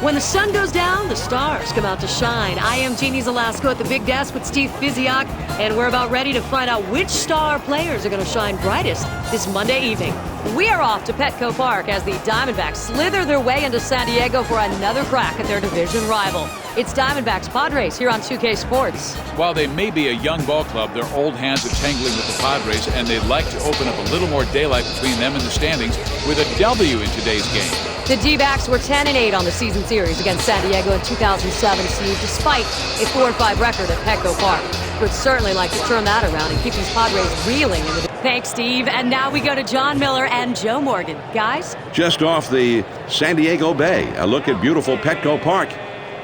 When the sun goes down, the stars come out to shine. I am Jeannie Zelasco at the big desk with Steve Physiak, and we're about ready to find out which star players are going to shine brightest this Monday evening. We are off to Petco Park as the Diamondbacks slither their way into San Diego for another crack at their division rival. It's Diamondbacks Padres here on 2K Sports. While they may be a young ball club, their old hands are tangling with the Padres, and they'd like to open up a little more daylight between them and the standings with a W in today's game. The D-backs were 10-8 on the season series against San Diego in 2007, Steve, despite a 4-5 record at Petco Park. Would certainly like to turn that around and keep these Padres reeling in the... Thanks, Steve. And now we go to John Miller and Joe Morgan. Guys? Just off the San Diego Bay, a look at beautiful Petco Park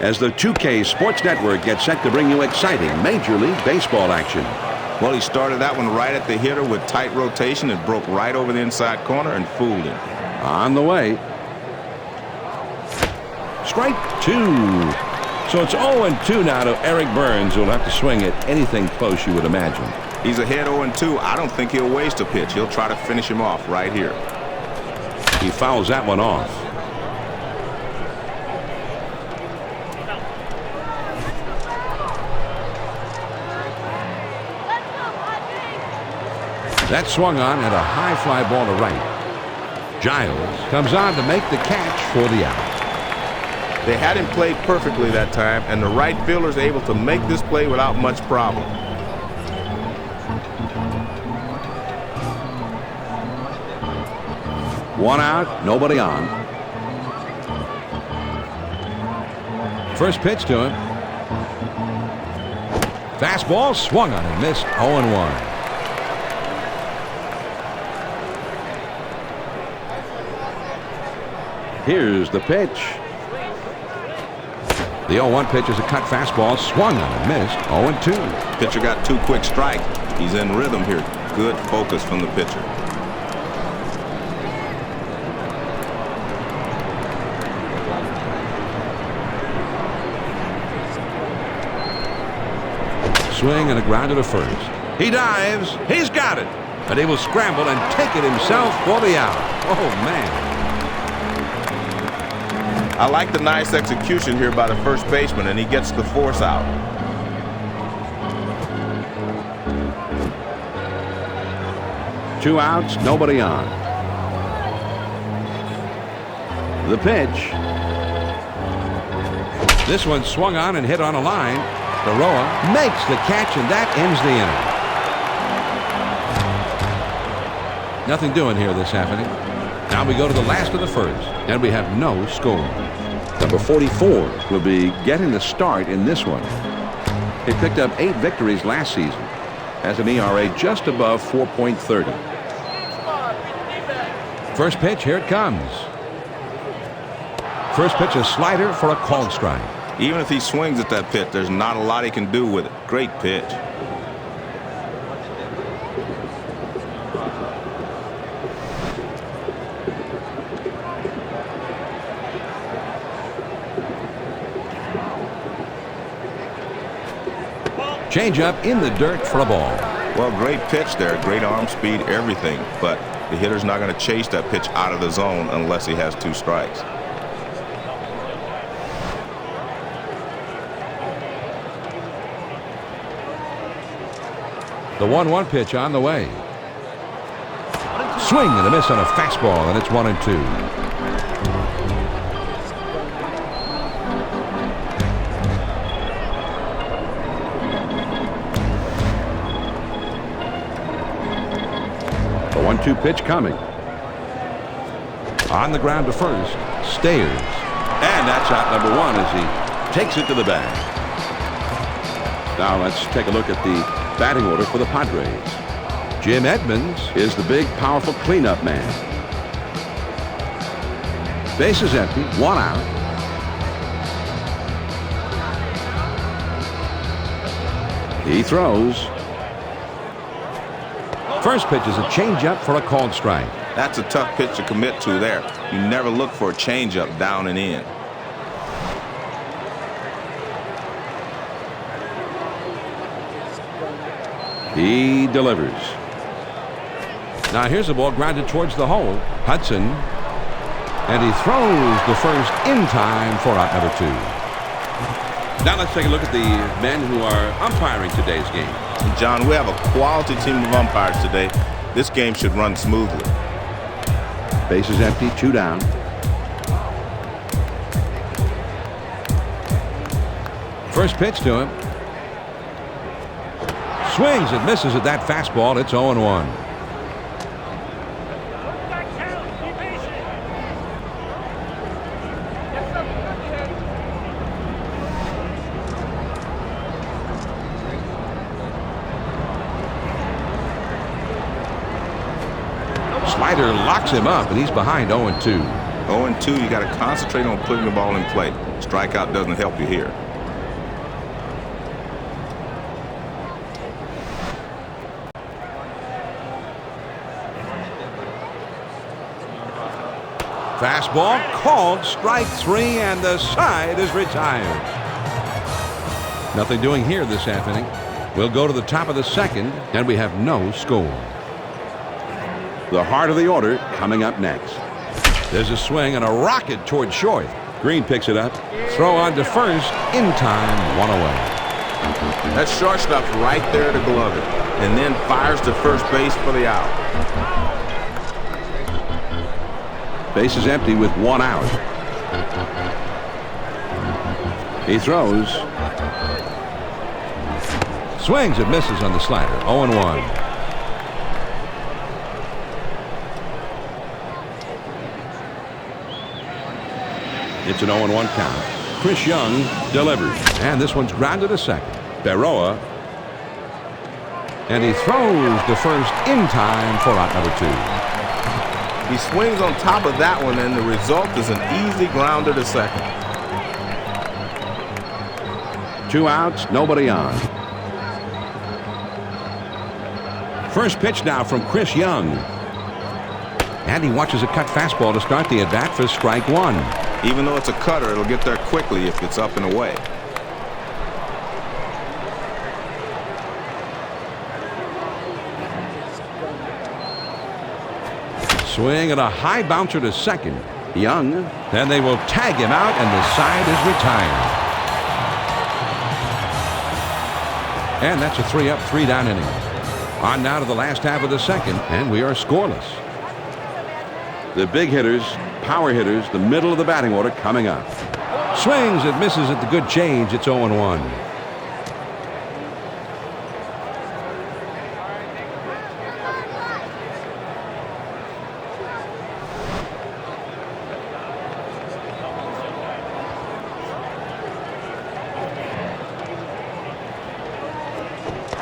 as the 2K Sports Network gets set to bring you exciting Major League Baseball action. Well, he started that one right at the hitter with tight rotation and broke right over the inside corner and fooled him. On the way. Strike two. So it's 0-2 now to Eric Burns, who'll have to swing at anything close, you would imagine. He's ahead 0-2. I don't think he'll waste a pitch. He'll try to finish him off right here. He fouls that one off. That swung on at a high fly ball to right. Giles comes on to make the catch for the out. They had him played perfectly that time, and the right fielder's able to make this play without much problem. One out, nobody on. First pitch to him. Fastball swung on and missed. 0-1. Here's the pitch. The 0-1 pitch is a cut fastball, swung on and missed. 0-2. Pitcher got 2 quick strikes. He's in rhythm here. Good focus from the pitcher. Swing and a grounder to first. He dives. He's got it. But he will scramble and take it himself for the out. Oh, man. I like the nice execution here by the first baseman, and he gets the force out. Two outs, nobody on. The pitch. This one swung on and hit on a line. Baroa makes the catch, and that ends the inning. Nothing doing here this half inning. Now we go to the last of the first, and we have no score. Number 44 will be getting the start in this one. He picked up 8 victories last season, has an ERA just above 4.30. First pitch, here it comes. First pitch, a slider for a called strike. Even if he swings at that pitch, there's not a lot he can do with it. Great pitch. Change up in the dirt for a ball. Well, great pitch there. Great arm speed, everything. But the hitter's not going to chase that pitch out of the zone unless he has 2 strikes. The 1-1 pitch on the way. Swing and a miss on a fastball, and it's 1-2. The 1-2 pitch coming. On the ground to first. Stayers. And that's out number 1 as he takes it to the bag. Now let's take a look at the batting order for the Padres. Jim Edmonds is the big, powerful cleanup man. Base is empty, 1 out. He throws. First pitch is a changeup for a called strike. That's a tough pitch to commit to there. You never look for a changeup down and in. He delivers. Now here's the ball grounded towards the hole. Hudson And he throws the first in time for out number 2. Now let's take a look at the men who are umpiring today's game. John, we have a quality team of umpires today. This game should run smoothly. Bases empty, 2 down. First pitch to him. Swings and misses at that fastball. It's 0-1. Slider locks him up, and he's behind 0-2. 0-2, you got to concentrate on putting the ball in play. Strikeout doesn't help you here. Fastball called, strike 3, and the side is retired. Nothing doing here this inning. We'll go to the top of the second, and we have no score. The heart of the order coming up next. There's a swing and a rocket toward short. Green picks it up. Throw on to first. In time, 1 away. That shortstop's right there to glove it, and then fires to first base for the out. Base is empty with 1 out. He throws. Swings and misses on the slider. 0-1. It's an 0-1 count. Chris Young delivers. And this one's grounded to second. Berroa. And he throws to first in time for out number 2. He swings on top of that one, and the result is an easy grounder to second. 2 outs, nobody on. First pitch now from Chris Young. And he watches a cut fastball to start the at-bat for strike 1. Even though it's a cutter, it'll get there quickly if it's up and away. Swing and a high bouncer to second. Young. Then they will tag him out, and the side is retired. And that's a 3-up, 3-down inning. On now to the last half of the second, and we are scoreless. The big hitters, power hitters, the middle of the batting order coming up. Swings and misses at the good change. It's 0-1.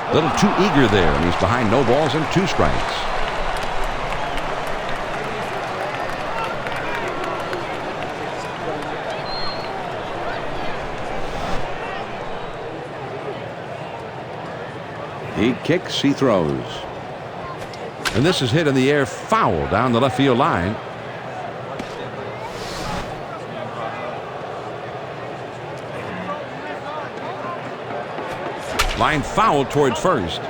A little too eager there, and he's behind no balls and 2 strikes. He kicks, he throws. And this is hit in the air foul down the left field line. Line foul toward first.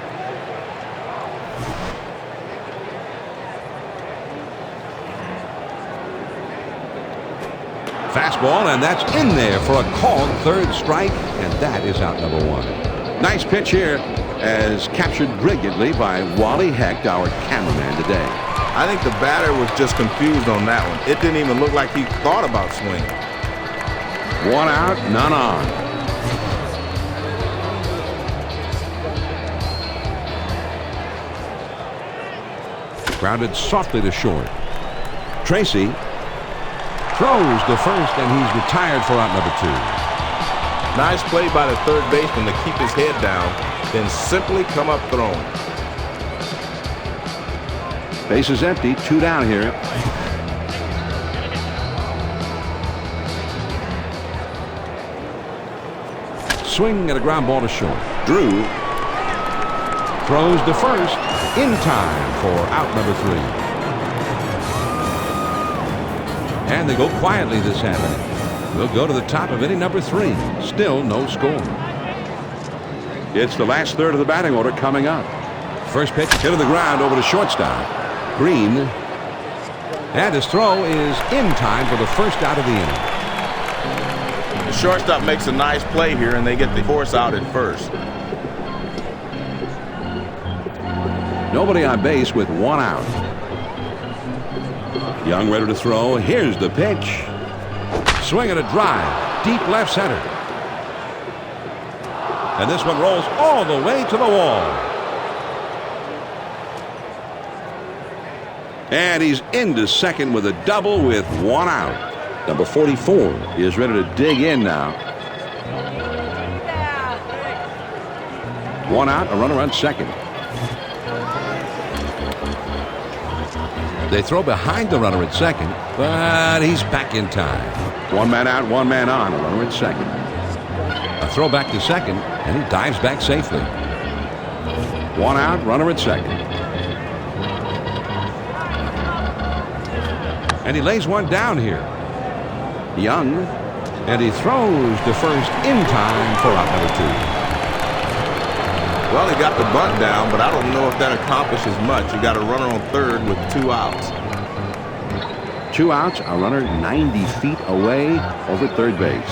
Fastball, and that's in there for a called third strike, and that is out number 1. Nice pitch here, as captured brilliantly by Wally Hecht, our cameraman today. I think the batter was just confused on that one. It didn't even look like he thought about swinging. 1 out, none on. Grounded softly to short. Tracy throws to first, and he's retired for out number 2. Nice play by the third baseman to keep his head down, then simply come up throwing. Base is empty, 2 down here. Swing and a ground ball to short. Drew throws to first in time for out number 3. And they go quietly this happening. We'll go to the top of inning number 3. Still no score. It's the last third of the batting order coming up. First pitch hit to the ground over to shortstop. Green And his throw is in time for the first out of the inning. The shortstop makes a nice play here, and they get the force out at first. Nobody on base with one out. Young ready to throw. Here's the pitch. Swing and a drive. Deep left center. And this one rolls all the way to the wall. And he's into second with a double with one out. Number 44 is ready to dig in now. One out, a runner on second. They throw behind the runner at second, but he's back in time. One man out, one man on, a runner at second. A throw back to second, and he dives back safely. One out, runner at second. And he lays one down here. Young, and he throws to first in time for out number 2. Well, he got the bunt down, but I don't know if that accomplishes much. You got a runner on third with 2 outs. 2 outs, a runner 90 feet away over third base.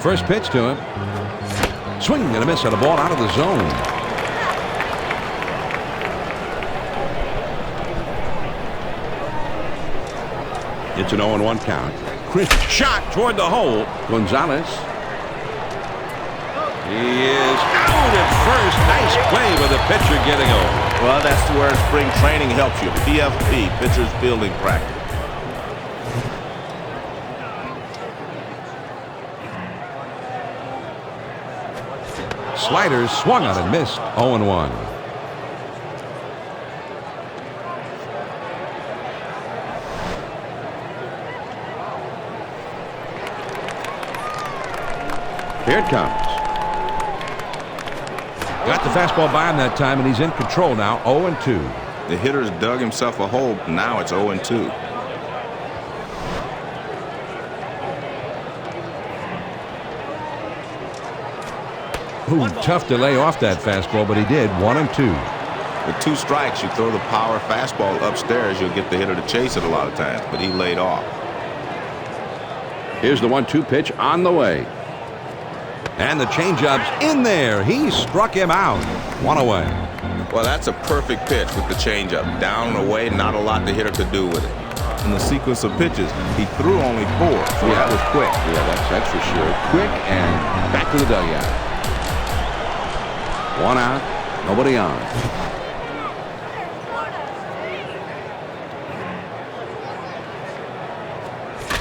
First pitch to him. Swing and a miss, and a ball out of the zone. It's an 0-1 count. Chris shot toward the hole. Gonzalez. He is out at first. Nice play with the pitcher getting over. Well, that's where spring training helps you. PFP, pitcher's fielding practice. Sliders swung on and missed. 0-1. Here it comes. Got the fastball by him that time, and he's in control now. 0-2. The hitter's dug himself a hole. Now it's 0-2. Ooh, tough to lay off that fastball, but he did. 1-2. With 2 strikes, you throw the power fastball upstairs, you'll get the hitter to chase it a lot of times, but he laid off. Here's the 1-2 pitch on the way. And the changeup's in there. He struck him out. 1 away. Well, that's a perfect pitch with the changeup. Down and away, not a lot the hitter could do with it. In the sequence of pitches, he threw only 4, so that was quick. Yeah, that's for sure. Quick and back to the dugout. 1 out, nobody on.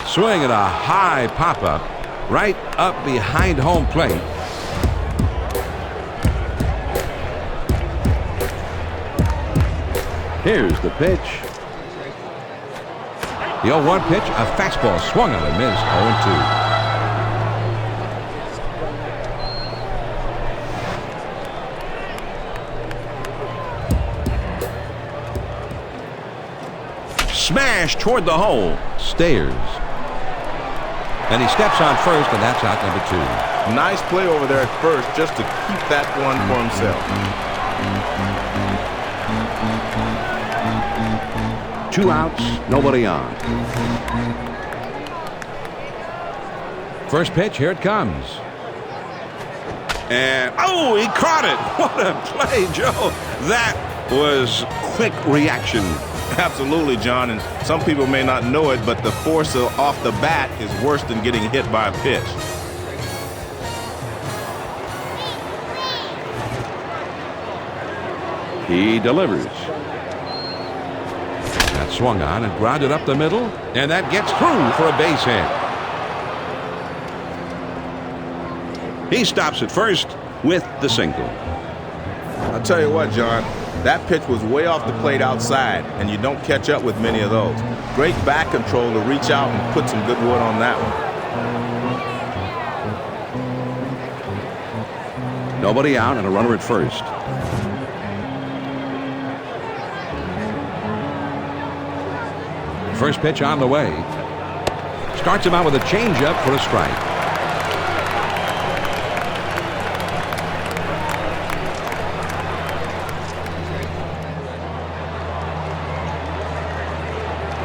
Swing at a high pop-up. Right up behind home plate. Here's the pitch. The 0-1 pitch, a fastball swung on and missed. 0-2. Smash toward the hole. Stayers. And he steps on first, and that's out number 2. Nice play over there at first just to keep that one for himself. 2 outs, nobody on. First pitch, here it comes. And, oh, he caught it. What a play, Joe. That was quick reaction. Absolutely, John, and some people may not know it, but the force off the bat is worse than getting hit by a pitch. He delivers. That swung on and grounded up the middle, and that gets through for a base hit. He stops at first with the single. I'll tell you what, John, that pitch was way off the plate outside, and you don't catch up with many of those. Great back control to reach out and put some good wood on that one. Nobody out and a runner at first. First pitch on the way. Starts him out with a changeup for a strike.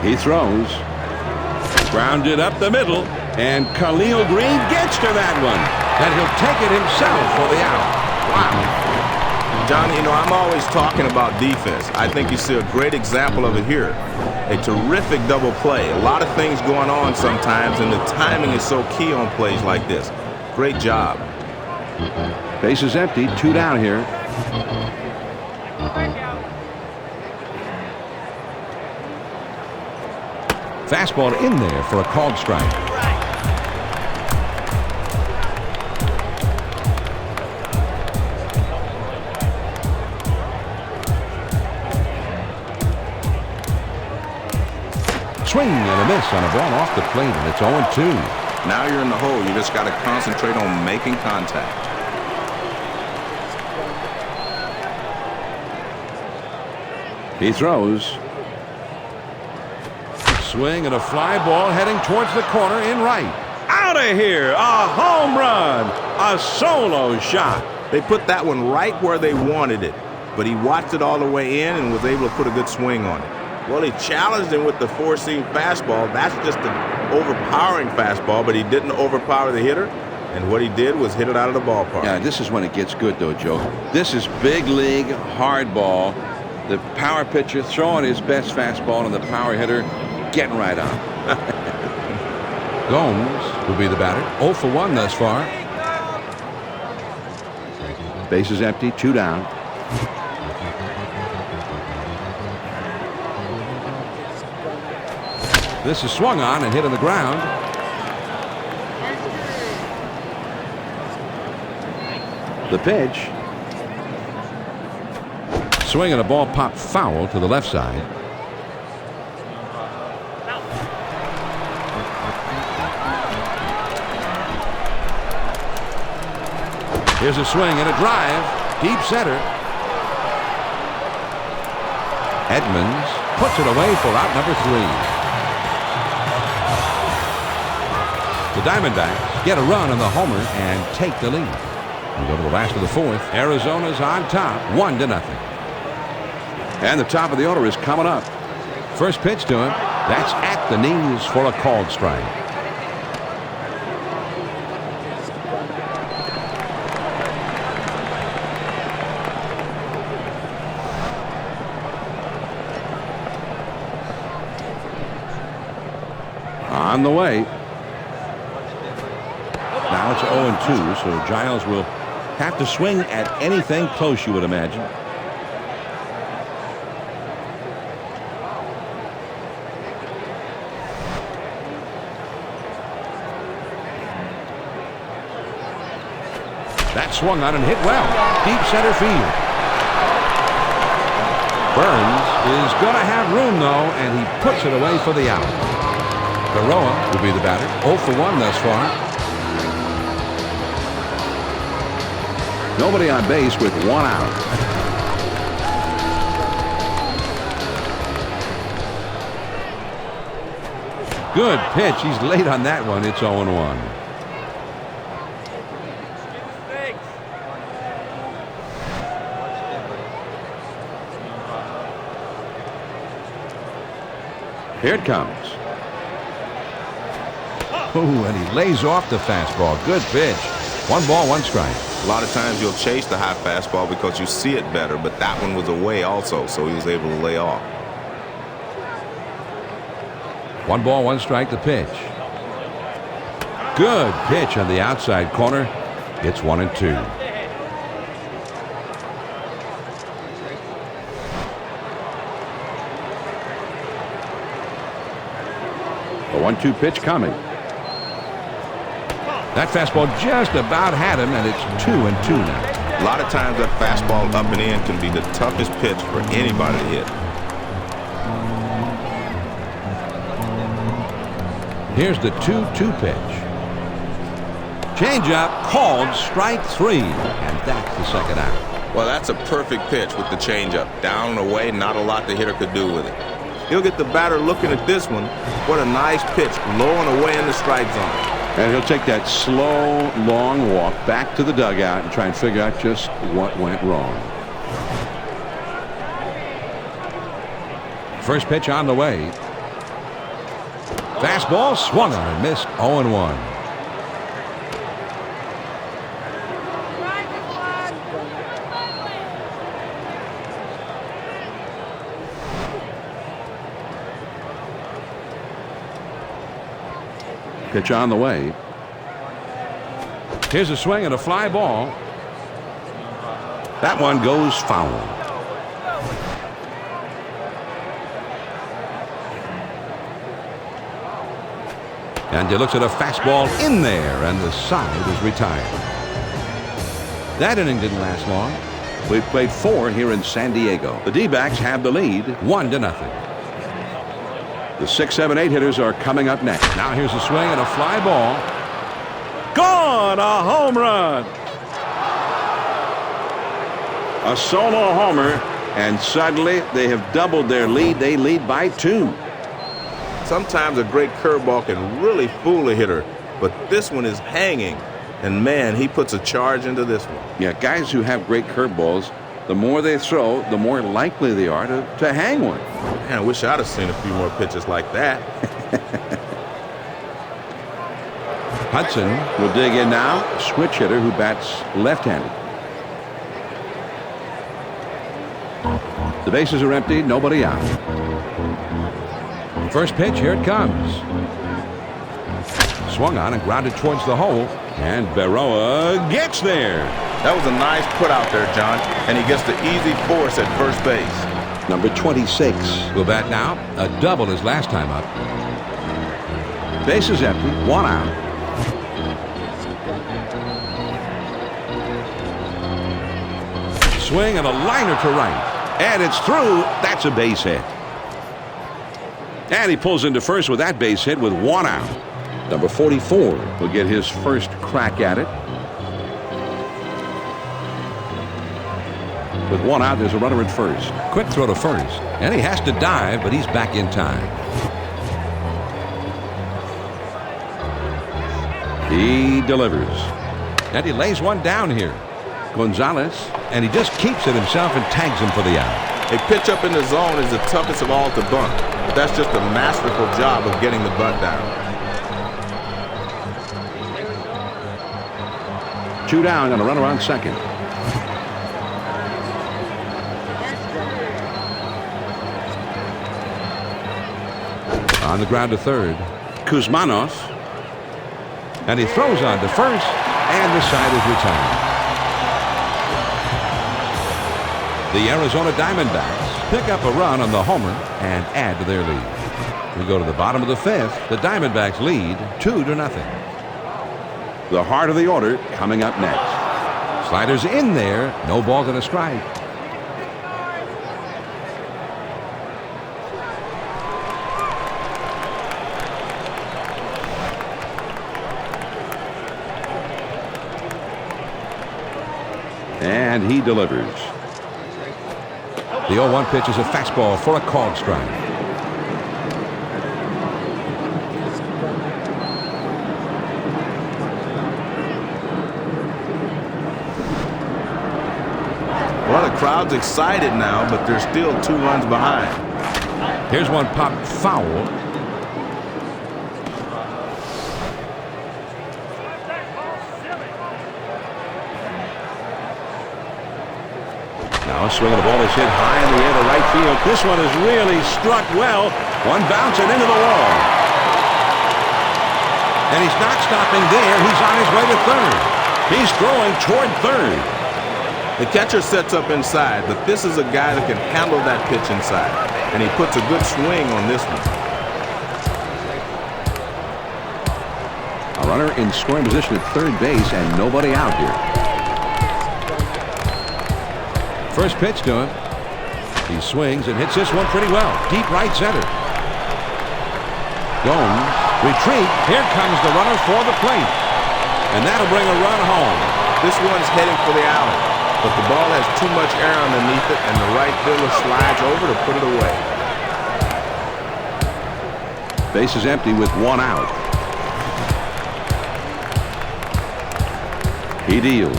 He throws. Grounded up the middle. And Khalil Green gets to that one. And he'll take it himself for the out. Wow. Johnny, you know, I'm always talking about defense. I think you see a great example of it here. A terrific double play. A lot of things going on sometimes, and the timing is so key on plays like this. Great job. Base is empty. 2 down here. Fastball in there for a called strike. Swing and a miss on a ball off the plate, and it's 0-2. Now you're in the hole. You just got to concentrate on making contact. He throws. Swing and a fly ball heading towards the corner in right. Out of here! A home run! A solo shot. They put that one right where they wanted it, but he watched it all the way in and was able to put a good swing on it. Well, he challenged him with the four-seam fastball. That's just an overpowering fastball, but he didn't overpower the hitter, and what he did was hit it out of the ballpark. Yeah, this is when it gets good, though, Joe. This is big league hard ball. The power pitcher throwing his best fastball, and the power hitter getting right on. Gomes will be the batter. 0 for 1 thus far. Base is empty. 2 down. This is swung on and hit on the ground. The pitch. Swing and a ball popped foul to the left side. Here's a swing and a drive. Deep center. Edmonds puts it away for out number 3. The Diamondbacks get a run on the homer and take the lead. We go to the last of the 4th. Arizona's on top, 1-0. And the top of the order is coming up. First pitch to him. That's at the knees for a called strike. On the way. Now it's 0-2, so Giles will have to swing at anything close, you would imagine. That swung on and hit well. Deep center field. Burns is going to have room, though, and he puts it away for the out. Baroa will be the batter. 0 for 1 thus far. Nobody on base with 1 out. Good pitch. He's late on that one. It's 0-1. Here it comes. Oh, and he lays off the fastball. Good pitch. 1 ball, 1 strike. A lot of times you'll chase the high fastball because you see it better, but that one was away also, so he was able to lay off. 1 ball, 1 strike, the pitch. Good pitch on the outside corner. It's 1-2. A 1-2 pitch coming. That fastball just about had him, and it's 2-2 now. A lot of times that fastball up and in can be the toughest pitch for anybody to hit. Here's the 2-2 pitch. Changeup called strike 3, and that's the second out. Well, that's a perfect pitch with the changeup. Down and away, not a lot the hitter could do with it. He'll get the batter looking at this one. What a nice pitch, low and away in the strike zone. And he'll take that slow, long walk back to the dugout and try and figure out just what went wrong. First pitch on the way. Fastball swung on and missed. 0-1. Pitch on the way. Here's a swing and a fly ball. That one goes foul. And he looks at a fastball in there, and the side is retired. That inning didn't last long. We've played 4 here in San Diego. The D-backs have the lead 1-0. The 6, 7, 8 hitters are coming up next. Now here's a swing and a fly ball. Gone! A home run! A solo homer, and suddenly they have doubled their lead. They lead by 2. Sometimes a great curveball can really fool a hitter, but this one is hanging. And, man, he puts a charge into this one. Yeah, guys who have great curveballs, the more they throw, the more likely they are to hang one. Man, I wish I'd have seen a few more pitches like that. Hudson will dig in now. A switch hitter who bats left-handed. The bases are empty. Nobody out. First pitch. Here it comes. Swung on and grounded towards the hole. And Berroa gets there. That was a nice put out there, John. And he gets the easy force at first base. Number 26 will bat now. A double his last time up. Base is empty. 1 out. Swing and a liner to right. And it's through. That's a base hit. And he pulls into first with that base hit with 1 out. Number 44 will get his first crack at it. With 1 out, there's a runner at first. Quick throw to first. And he has to dive, but he's back in time. He delivers. And he lays one down here. Gonzalez. And he just keeps it himself and tags him for the out. A pitch up in the zone is the toughest of all to bunt. But that's just a masterful job of getting the bunt down. 2 down and a runner on second. On the ground to third. Kuzmanov. And he throws on to first. And the side is retired. The Arizona Diamondbacks pick up a run on the homer and add to their lead. We go to the bottom of the 5th. The Diamondbacks lead 2-0. The heart of the order coming up next. Sliders in there. No ball and a strike. And he delivers. The 0-1 pitch is a fastball for a called strike. Well, the crowd's excited now, but they're still 2 runs behind. Here's one popped foul. Now a swing and the ball is hit high in the air to right field. This one is really struck well. One bouncing into the wall. And he's not stopping there. He's on his way to third. He's throwing toward third. The catcher sets up inside, but this is a guy that can handle that pitch inside. And he puts a good swing on this one. A runner in scoring position at third base and nobody out here. First pitch to him. He swings and hits this one pretty well. Deep right center. Gomes. Retreat. Here comes the runner for the plate. And that'll bring a run home. This one's heading for the alley. But the ball has too much air underneath it, and the right fielder slides over to put it away. Base is empty with 1 out. He deals.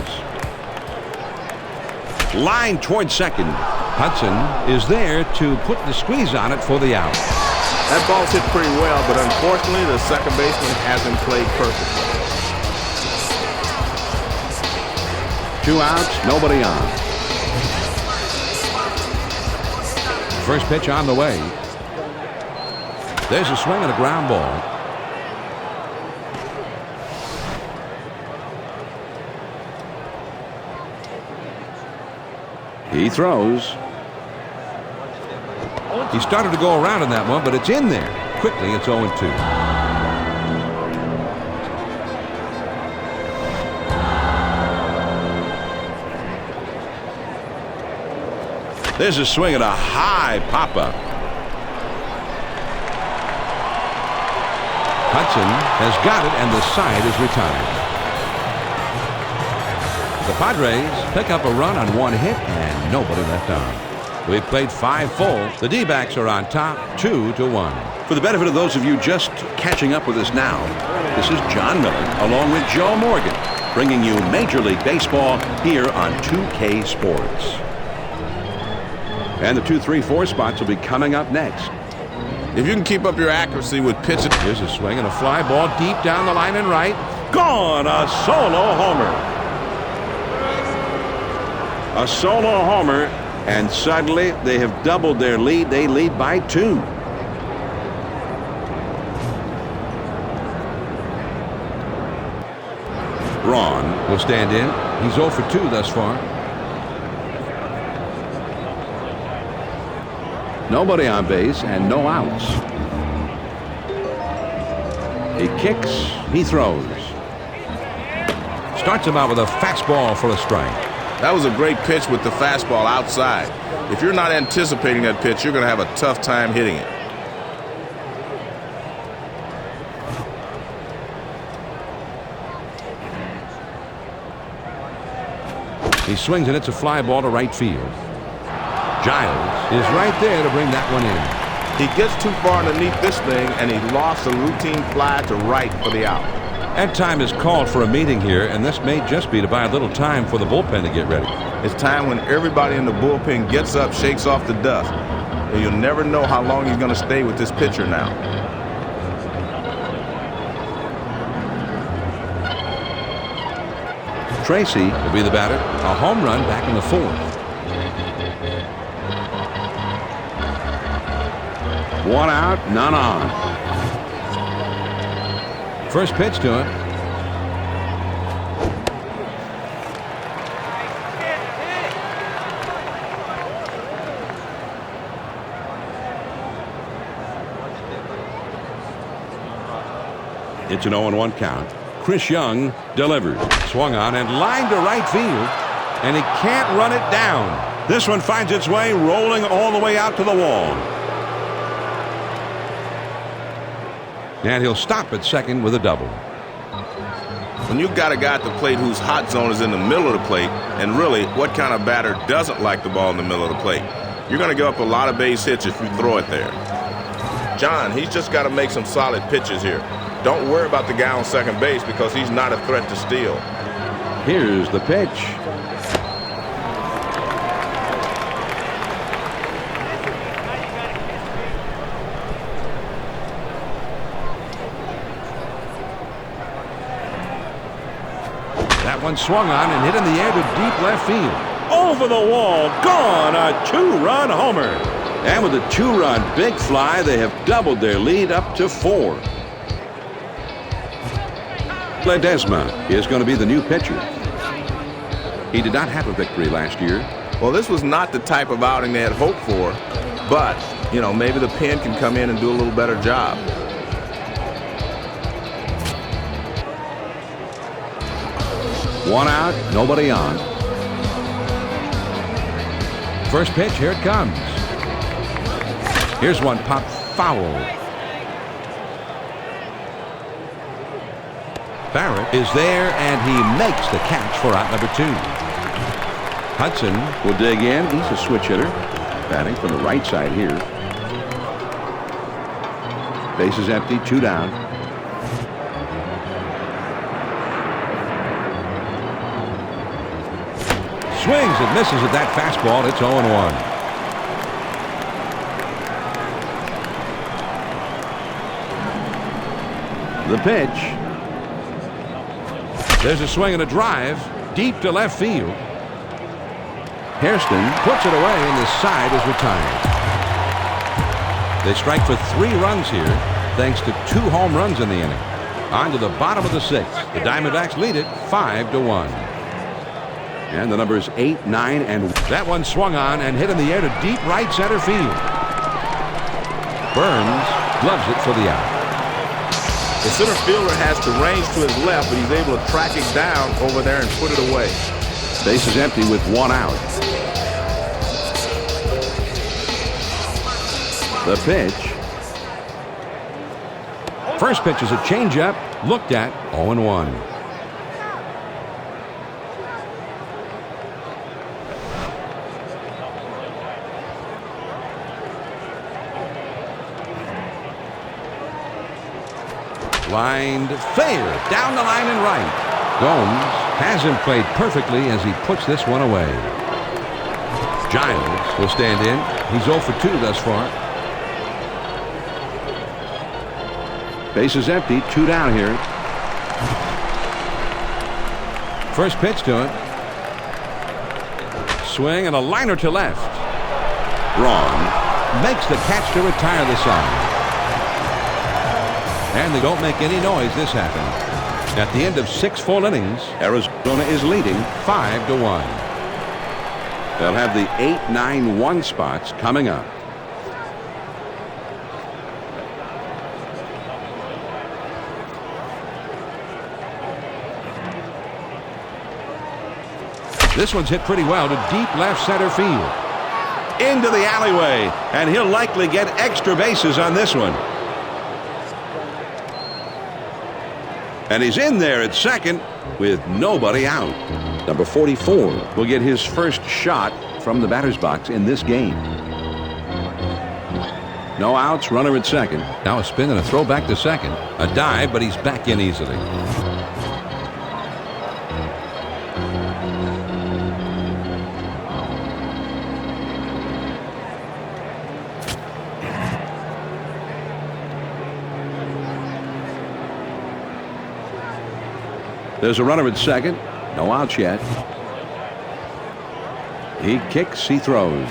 Line toward second. Hudson is there to put the squeeze on it for the out. That ball's hit pretty well, but unfortunately, the second baseman hasn't played perfectly. 2 outs, nobody on. First pitch on the way. There's a swing and a ground ball. He throws. He started to go around in that one, but it's in there. Quickly, it's 0-2. There's a swing at a high pop-up. Hudson has got it, and the side is retired. The Padres pick up a run on 1 hit and nobody left on. We've played 5 full. The D-backs are on top 2-1. For the benefit of those of you just catching up with us now, this is John Miller along with Joe Morgan bringing you Major League Baseball here on 2K Sports. And the 2, 3, 4 spots will be coming up next. If you can keep up your accuracy with pitching. Here's a swing and a fly ball deep down the line and right. Gone! A solo homer. A solo homer, and suddenly they have doubled their lead. They lead by 2. Ron will stand in. He's 0 for 2 thus far. Nobody on base and no outs. He kicks, he throws. Starts him out with a fastball for a strike. That was a great pitch with the fastball outside. If you're not anticipating that pitch, you're going to have a tough time hitting it. He swings and it's a fly ball to right field. Giles is right there to bring that one in. He gets too far underneath this thing, and he lost a routine fly to right for the out. That time is called for a meeting here, and this may just be to buy a little time for the bullpen to get ready. It's time when everybody in the bullpen gets up, shakes off the dust. And you'll never know how long he's going to stay with this pitcher now. Tracy will be the batter. A home run back in the 4th. 1 out, none on. First pitch to him. It's an 0-1 count. Chris Young delivers. Swung on and lined to right field, and he can't run it down. This one finds its way rolling all the way out to the wall. And he'll stop at second with a double. When you've got a guy at the plate whose hot zone is in the middle of the plate, and really, what kind of batter doesn't like the ball in the middle of the plate? You're going to give up a lot of base hits if you throw it there. John, he's just got to make some solid pitches here. Don't worry about the guy on second base because he's not a threat to steal. Here's the pitch. That one swung on and hit in the air to deep left field. Over the wall, gone, a 2-run homer. And with a 2-run big fly, they have doubled their lead up to 4. Ledesma is going to be the new pitcher. He did not have a victory last year. Well, this was not the type of outing they had hoped for, but, you know, maybe the pen can come in and do a little better job. One out, nobody on. First pitch, here it comes. Here's one pop foul. Barrett is there, and he makes the catch for out number 2. Hudson will dig in. He's a switch hitter, batting from the right side here. Base is empty, 2 down. Swings and misses at that fastball. It's 0-1. The pitch. There's a swing and a drive deep to left field. Hairston puts it away, and the side is retired. They strike for 3 runs here, thanks to 2 home runs in the inning. On to the bottom of the 6th. The Diamondbacks lead it 5-1. And the numbers 8, 9, and that one swung on and hit in the air to deep right center field. Burns gloves it for the out. The center fielder has the range to his left, but he's able to track it down over there and put it away. Base is empty with 1 out. The pitch. First pitch is a changeup. Looked at 0-1. Lined fair down the line and right. Gomes hasn't played perfectly as he puts this one away. Giles will stand in. He's 0 for 2 thus far. Base is empty. 2 down here. First pitch to him. Swing and a liner to left. Braun makes the catch to retire the side. And they don't make any noise this happened. At the end of 6 full innings, Arizona is leading 5-1. They'll have the 8, 9, 1 spots coming up. This one's hit pretty well to deep left center field. Into the alleyway, and he'll likely get extra bases on this one. And he's in there at second with nobody out. Number 44 will get his first shot from the batter's box in this game. No outs, runner at second. Now a spin and a throw back to second. A dive, but he's back in easily. There's a runner at second. No outs yet. He kicks, he throws.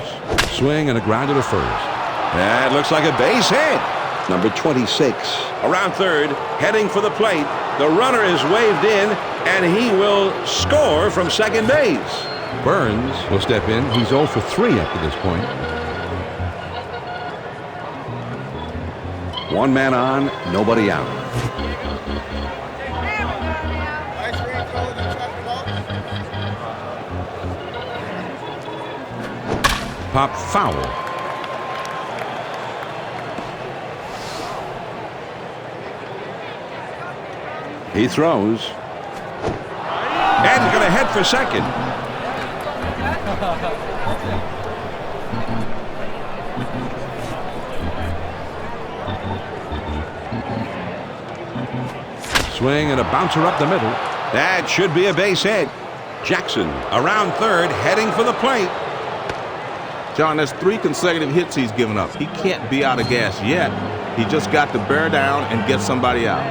Swing and a grounder to first. That looks like a base hit. Number 26. Around third, heading for the plate. The runner is waved in, and he will score from second base. Burns will step in. He's 0 for 3 up to this point. 1 man on, nobody out. Pop foul. He throws. And he's going to head for second. Swing and a bouncer up the middle. That should be a base hit. Jackson around third, heading for the plate. John, that's 3 consecutive hits he's given up. He can't be out of gas yet. He just got to bear down and get somebody out.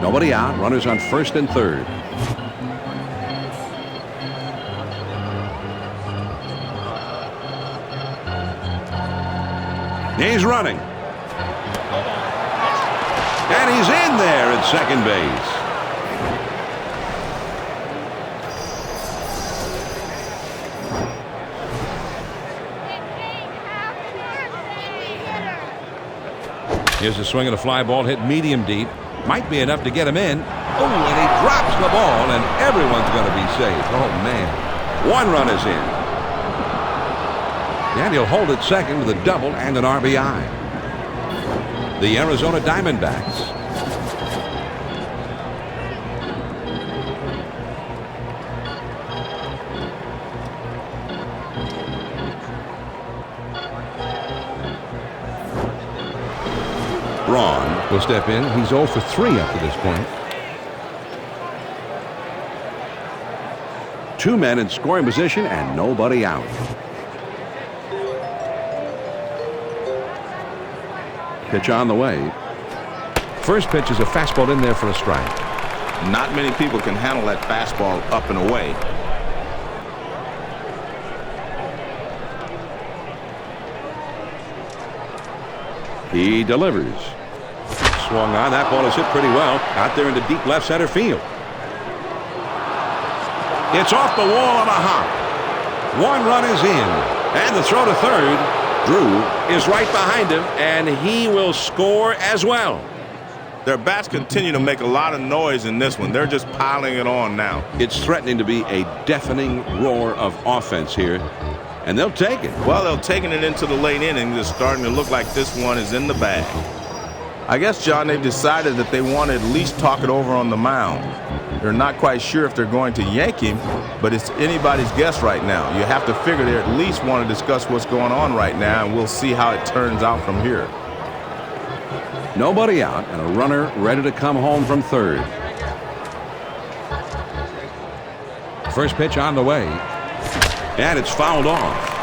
Nobody out. Runners on first and third. He's running. And he's in there at second base. Here's a swing and a fly ball hit medium deep. Might be enough to get him in. Oh, and he drops the ball, and everyone's going to be safe. Oh, man. 1 run is in. And he'll hold it second with a double and an RBI. The Arizona Diamondbacks. Braun will step in. He's 0 for 3 up to this point. 2 men in scoring position and nobody out. Pitch on the way. First pitch is a fastball in there for a strike. Not many people can handle that fastball up and away. He delivers. Swung on. That ball is hit pretty well out there into deep left center field. It's off the wall on a hop. One run is in. And the throw to third. Drew is right behind him, and he will score as well. Their bats continue to make a lot of noise in this one. They're just piling it on now. It's threatening to be a deafening roar of offense here, and they'll take it. Well, they're taking it into the late innings. It's starting to look like this one is in the bag. I guess, John, they've decided that they want to at least talk it over on the mound. They're not quite sure if they're going to yank him, but it's anybody's guess right now. You have to figure they at least want to discuss what's going on right now, and we'll see how it turns out from here. Nobody out, and a runner ready to come home from third. First pitch on the way, and it's fouled off.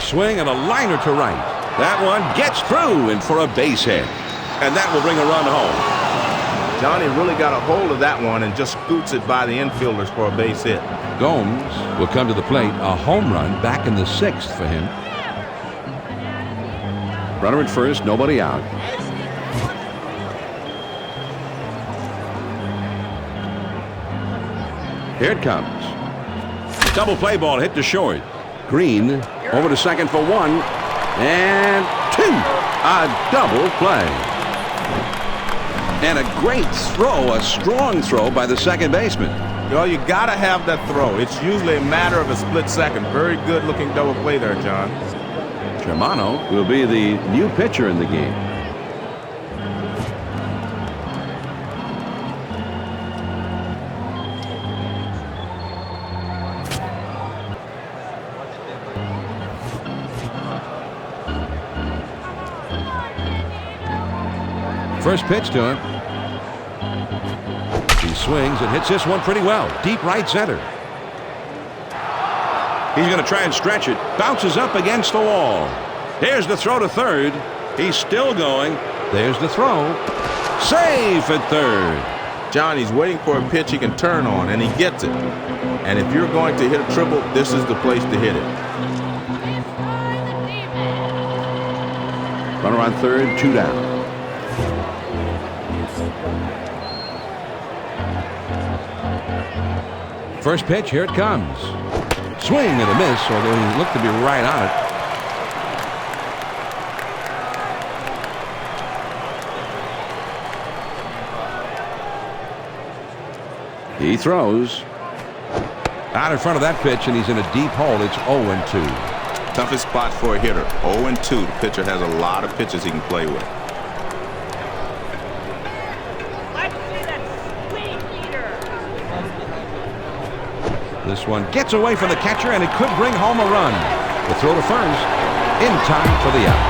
Swing and a liner to right. That one gets through and for a base hit. And that will bring a run home. Johnny really got a hold of that one and just scoots it by the infielders for a base hit. Gomes will come to the plate. A home run back in the sixth for him. Runner at first, nobody out. Here it comes. Double play ball hit to short. Green over to second for one and two. A double play. And a great throw, a strong throw by the second baseman. Well, you got to have that throw. It's usually a matter of a split second. Very good looking double play there, John. Germano will be the new pitcher in the game. First pitch to him. He swings and hits this one pretty well. Deep right center. He's going to try and stretch it. Bounces up against the wall. Here's the throw to third. He's still going. There's the throw. Safe at third. John, he's waiting for a pitch he can turn on, and he gets it. And if you're going to hit a triple, this is the place to hit it. Runner on third, two down. First pitch, here it comes. Swing and a miss, although he looked to be right on it. He throws. Out in front of that pitch, and he's in a deep hole. It's 0-2. Toughest spot for a hitter. 0-2. The pitcher has a lot of pitches he can play with. This one gets away from the catcher, and it could bring home a run. The throw to first, in time for the out.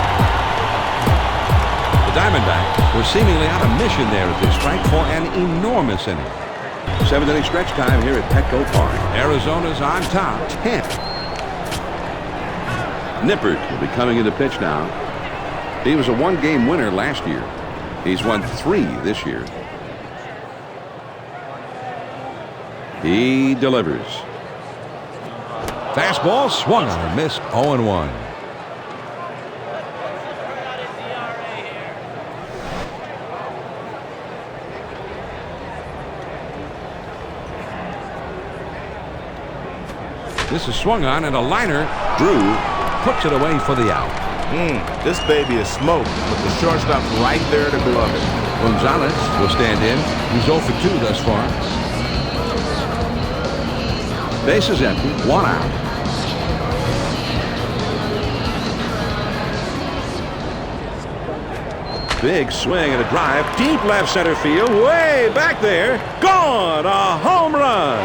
The Diamondbacks were seemingly on a mission there at this strike for an enormous inning. 7th inning stretch time here at Petco Park. Arizona's on top, 10. Nippert will be coming into pitch now. He was a one-game winner last year. He's won 3 this year. He delivers. Fastball swung on and missed. 0-1. This is swung on and a liner. Drew puts it away for the out. This baby is smoked, but the shortstop's right there to glove it. Gonzalez will stand in. He's 0 for 2 thus far. Base is empty. 1 out. Big swing and a drive. Deep left center field. Way back there. Gone. A home run.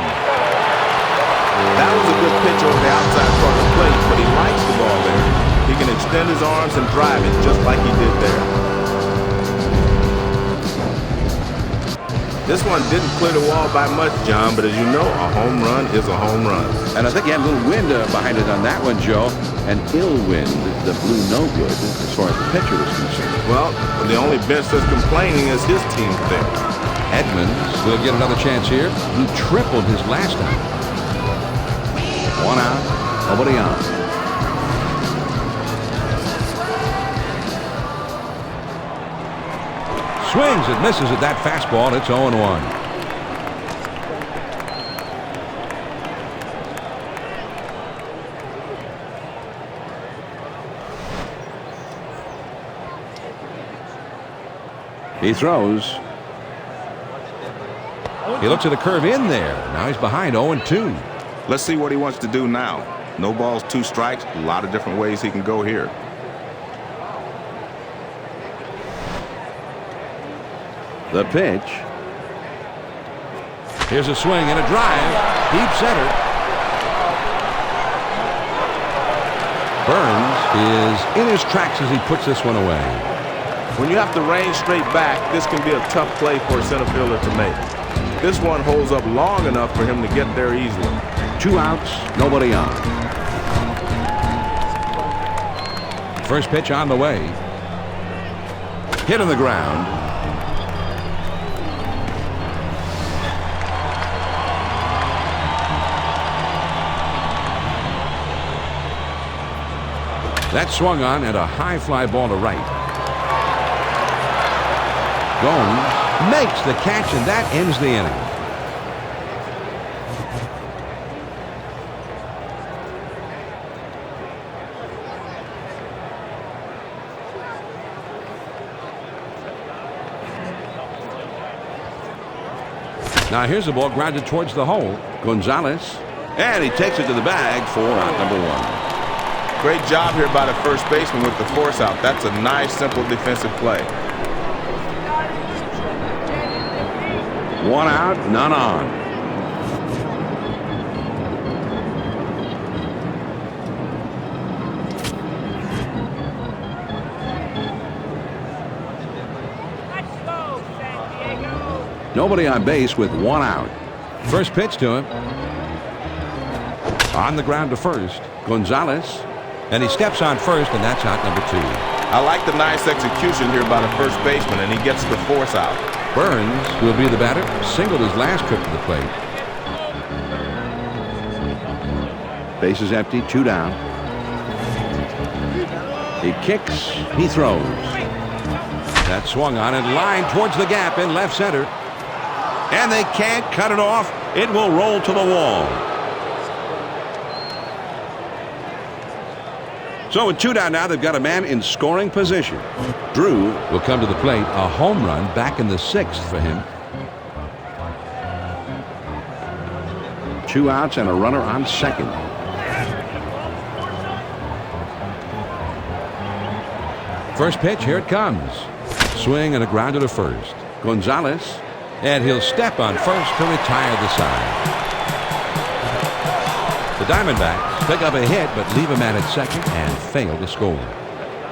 That was a good pitch over the outside part of the plate, but he likes the ball there. He can extend his arms and drive it just like he did there. This one didn't clear the wall by much, John, but as you know, a home run is a home run. And I think he had a little wind behind it on that one, Joe. An ill wind that blew no good as far as the pitcher was concerned. Well, the only bench that's complaining is his team there. Edmonds will get another chance here. He tripled his last time. One out, nobody on. Swings and misses at that fastball. It's 0-1. He throws. He looks at a curve in there. Now he's behind 0-2. Let's see what he wants to do now. No balls, 2 strikes. A lot of different ways he can go here. The pitch. Here's a swing and a drive. Deep center. Burns is in his tracks as he puts this one away. When you have to range straight back, this can be a tough play for a center fielder to make. This one holds up long enough for him to get there easily. 2 outs, nobody on. First pitch on the way. Hit on the ground. That swung on and a high fly ball to right. Gomes makes the catch, and that ends the inning. Now here's the ball grounded towards the hole. Gonzalez, and he takes it to the bag for out number 1. Great job here by the first baseman with the force out. That's a nice, simple defensive play. 1 out, none on. Nobody on base with 1 out. First pitch to him. On the ground to first. Gonzalez. And he steps on first, and that's out number 2. I like the nice execution here by the first baseman, and he gets the force out. Burns will be the batter. Singled his last trip to the plate. Base is empty, 2 down. He kicks, he throws. That swung on and lined towards the gap in left center. And they can't cut it off. It will roll to the wall. So with 2 down now, they've got a man in scoring position. Drew will come to the plate. A home run back in the 6th for him. 2 outs and a runner on second. First pitch, here it comes. Swing and a grounder to first. Gonzalez, and he'll step on first to retire the side. The Diamondbacks pick up a hit, but leave him at second and fail to score.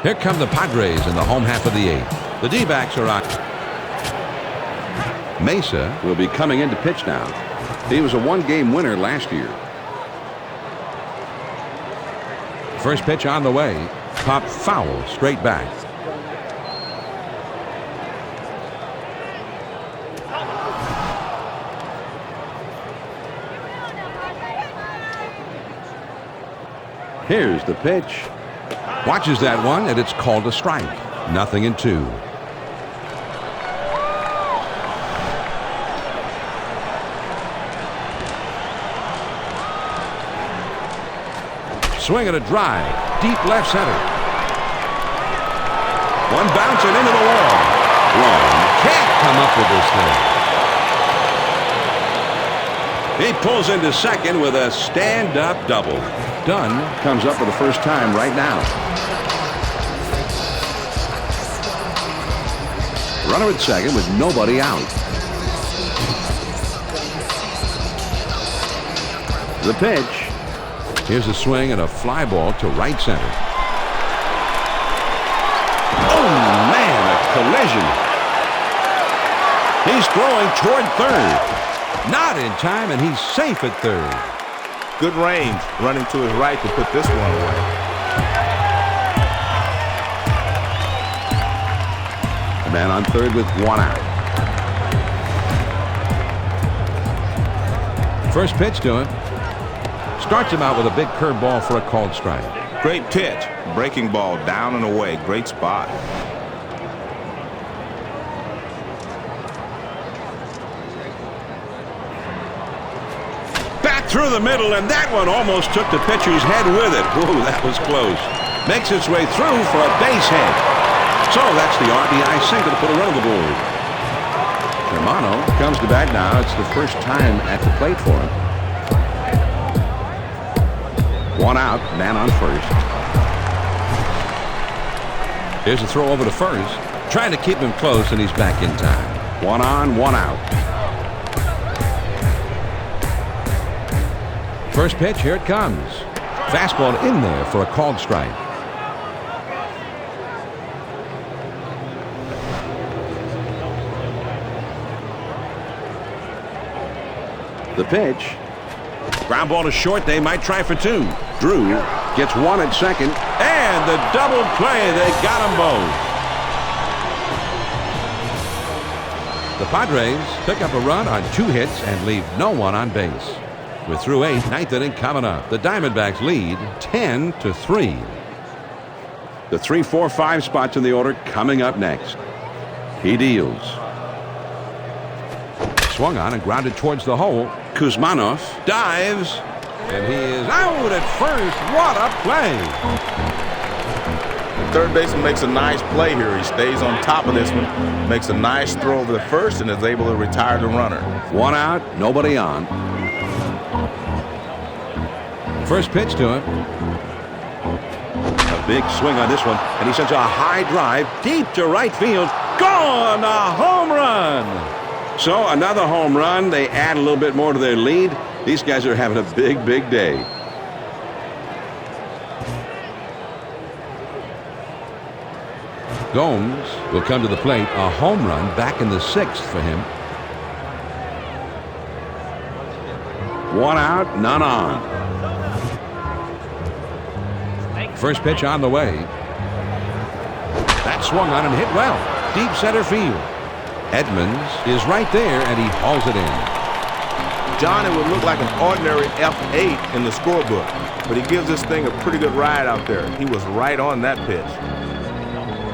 Here come the Padres in the home half of the 8th. The D-backs are on. Mesa will be coming in to pitch now. He was a 1-game winner last year. First pitch on the way. Pop foul straight back. Here's the pitch. Watches that one, and it's called a strike. 0-2. Swing and a drive. Deep left center. One bouncing into the wall. Wrong. Can't come up with this thing. He pulls into second with a stand-up double. Dunn comes up for the first time right now. Runner at second with nobody out. The pitch. Here's a swing and a fly ball to right center. Oh, man, a collision. He's throwing toward third. Not in time, and he's safe at third. Good range, running to his right to put this one away. The man on third with one out. First pitch to him. Starts him out with a big curveball for a called strike. Great pitch. Breaking ball down and away. Great spot. Back through the middle, and that one almost took the pitcher's head with it. Whoa, that was close. Makes its way through for a base hit. So that's the RBI single to put a run on the board. Germano comes to bat now. It's the first time at the plate for him. One out, man on first. Here's a throw over to first. Trying to keep him close, and he's back in time. One on, one out. First pitch, here it comes. Fastball in there for a called strike. The pitch. Ground ball to short. They might try for two. Drew gets one at second. And the double play. They got them both. The Padres pick up a run on 2 hits and leave no one on base. We're through 8, ninth inning coming up. The Diamondbacks lead 10-3. The 3, 4, 5 spots in the order coming up next. He deals. Swung on and grounded towards the hole. Kuzmanov dives, and he is out at first. What a play! The third baseman makes a nice play here. He stays on top of this one, makes a nice throw over the first, and is able to retire the runner. One out, nobody on. First pitch to him. A big swing on this one, and he sends a high drive deep to right field. Gone! A home run! So another home run. They add a little bit more to their lead. These guys are having a big, big day. Gomes will come to the plate. A home run back in the 6th for him. One out, none on. First pitch on the way. That swung on and hit well. Deep center field. Edmonds is right there, and he hauls it in. John, it would look like an ordinary F8 in the scorebook, but he gives this thing a pretty good ride out there. He was right on that pitch.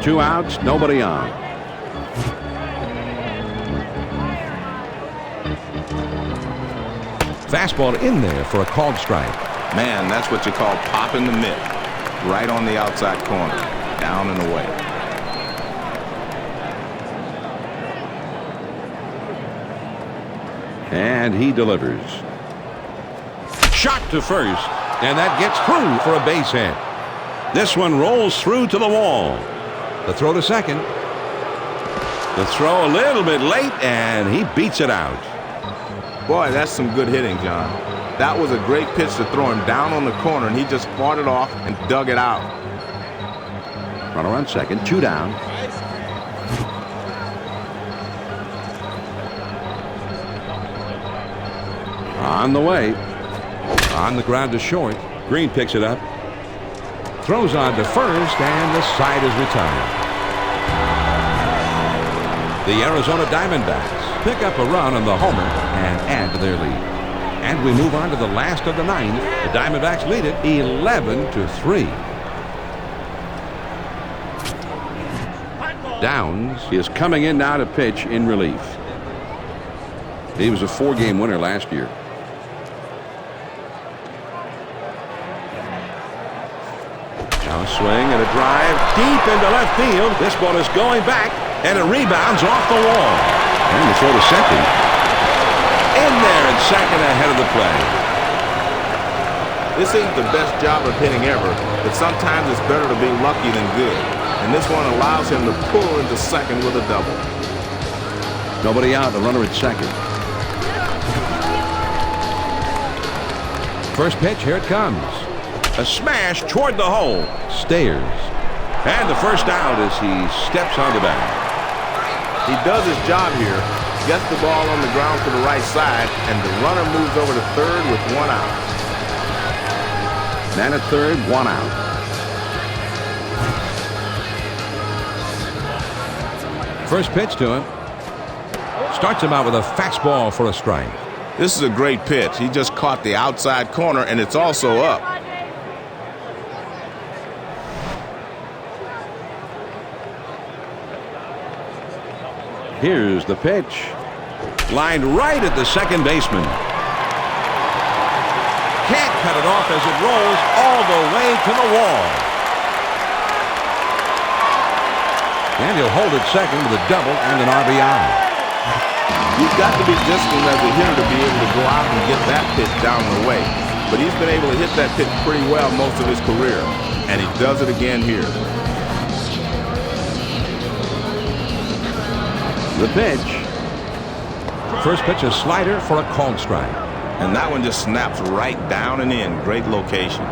2 outs, nobody on. Fastball in there for a called strike. Man, that's what you call popping the mitt. Right on the outside corner, down and away. And he delivers. Shot to first, and that gets through for a base hit. This one rolls through to the wall. The throw to second. The throw a little bit late, and he beats it out. Boy, that's some good hitting, John. That was a great pitch to throw him down on the corner, and he just fought it off and dug it out. Runner on second, 2 down. On the way. On the ground to short. Green picks it up. Throws on to first, and the side is retired. The Arizona Diamondbacks pick up a run on the homer and add to their lead. And we move on to the last of the 9th. The Diamondbacks lead it 11-3. Downs is coming in now to pitch in relief. He was a 4-game winner last year. Now a swing and a drive deep into left field. This ball is going back, and it rebounds off the wall. And the throw to second. In there and second ahead of the play. This isn't the best job of hitting ever, but sometimes it's better to be lucky than good. And this one allows him to pull into second with a double. Nobody out, the runner at second. First pitch, here it comes. A smash toward the hole. Stayers. And the first out as he steps on the bat. He does his job here, gets the ball on the ground to the right side, and the runner moves over to third with 1 out. Man at third, 1 out. First pitch to him. Starts him out with a fastball for a strike. This is a great pitch. He just caught the outside corner, and it's also up. Here's the pitch. Lined right at the second baseman. Can't cut it off as it rolls all the way to the wall. And he'll hold it second with a double and an RBI. You've got to be disciplined as a hitter to be able to go out and get that pitch down the way. But he's been able to hit that pitch pretty well most of his career. And he does it again here. The pitch. First pitch, a slider for a called strike. And that one just snaps right down and in. Great location.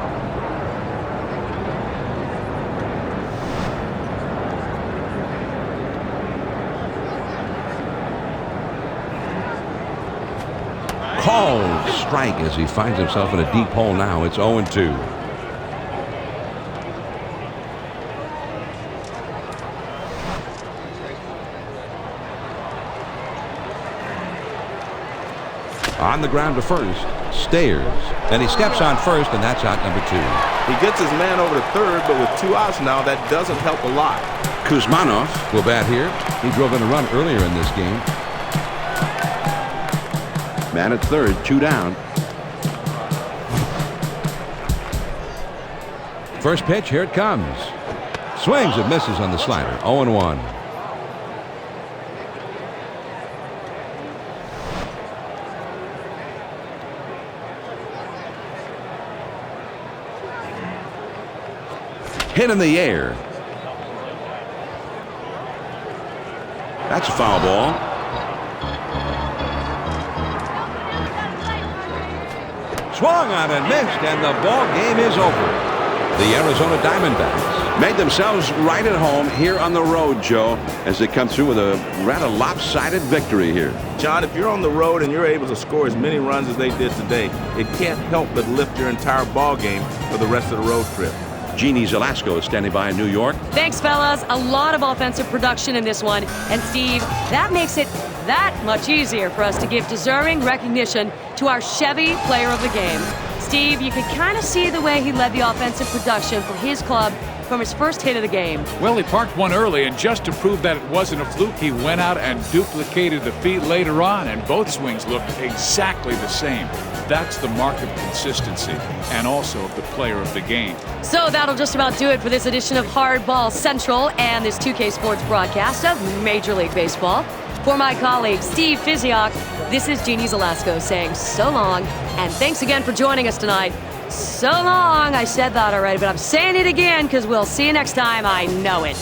Called strike as he finds himself in a deep hole now. It's 0-2. On the ground to first. Stayers. Then he steps on first, and that's out number 2. He gets his man over to third, but with 2 outs now, that doesn't help a lot. Kuzmanov will bat here. He drove in a run earlier in this game. Man at third, 2 down. First pitch, here it comes. Swings and misses on the slider. 0-1. Hit in the air. That's a foul ball. Swung on and missed, and the ball game is over. The Arizona Diamondbacks made themselves right at home here on the road, Joe, as they come through with a rather lopsided victory here. John, if you're on the road and you're able to score as many runs as they did today, it can't help but lift your entire ball game for the rest of the road trip. Jeannie Zelasco is standing by in New York. Thanks, fellas. A lot of offensive production in this one. And, Steve, that makes it that much easier for us to give deserving recognition to our Chevy player of the game. Steve, you could kind of see the way he led the offensive production for his club from his first hit of the game. Well, he parked one early, and just to prove that it wasn't a fluke, he went out and duplicated the feat later on, and both swings looked exactly the same. That's the mark of consistency and also of the player of the game. So that'll just about do it for this edition of Hardball Central and this 2K Sports broadcast of Major League Baseball. For my colleague, Steve Fiziak, this is Jeannie Zelasco saying so long, and thanks again for joining us tonight. So long. I said that already, but I'm saying it again because we'll see you next time. I know it.